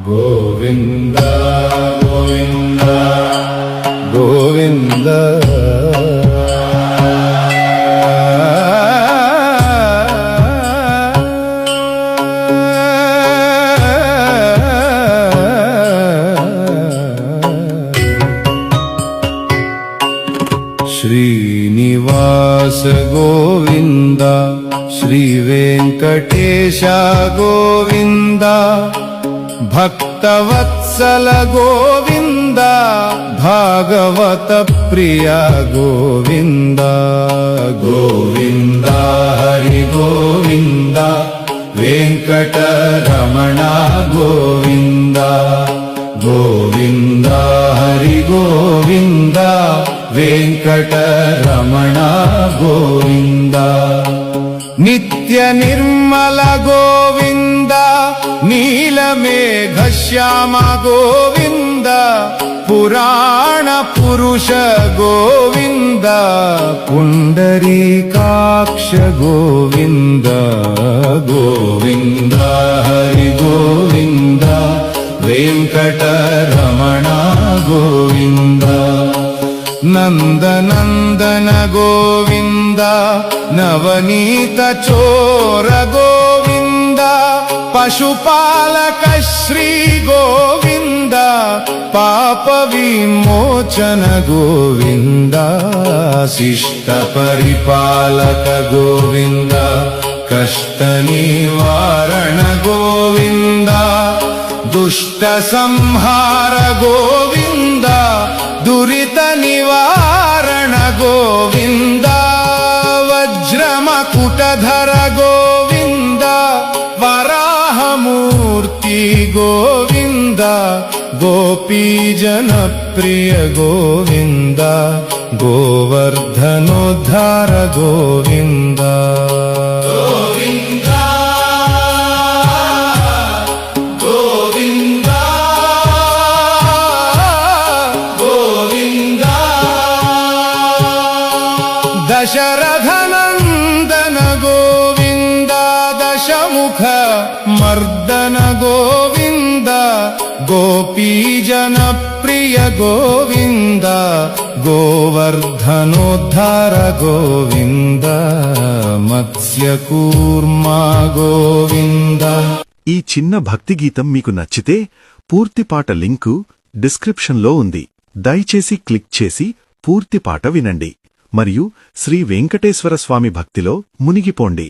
గోవింద గోవింద గోవింద శ్రీనివాస గోవింద శ్రీ వెంకటేశ గోవింద భక్తవత్సల గోవింద భాగవత ప్రియ గోవింద గోవింద హరి గోవింద వెంకటరమణ గోవింద గోవింద హరి గోవింద వెంకటరమణ గోవింద నిత్య నిర్మల గోవింద నీలమేఘ శ్యామ గోవింద పురాణ పురుష గోవింద పుండరీకాక్ష గోవింద గోవింద హరి గోవింద వెంకటరమణ గోవింద నందనందన గోవింద నవనీత చోర గోవింద పశుపాలక శ్రీ గోవింద పాప విమోచన గోవింద శిష్ట పరిపాలక గోవింద కష్ట నివారణ గోవింద దుష్ట సంహార గోవింద దురిత నివారణ గోవింద వజ్రమకుటధర గోవింద వరాహమూర్తి గోవింద గోపీజన ప్రియ గోవింద గోవర్ధనోద్ధార గోవింద దశరథనందన గోవింద దశముఖ మర్దన గోవింద గోపీజన ప్రియ గోవింద గోవర్ధనోద్ధార గోవింద మత్స్యకూర్మా గోవింద. ఈ చిన్న భక్తి గీతం మీకు నచ్చితే పూర్తి పాట లింకు డిస్క్రిప్షన్లో ఉంది. దయచేసి క్లిక్ చేసి పూర్తి పాట వినండి మరియు శ్రీ వెంకటేశ్వర స్వామి భక్తిలో మునిగిపోండి.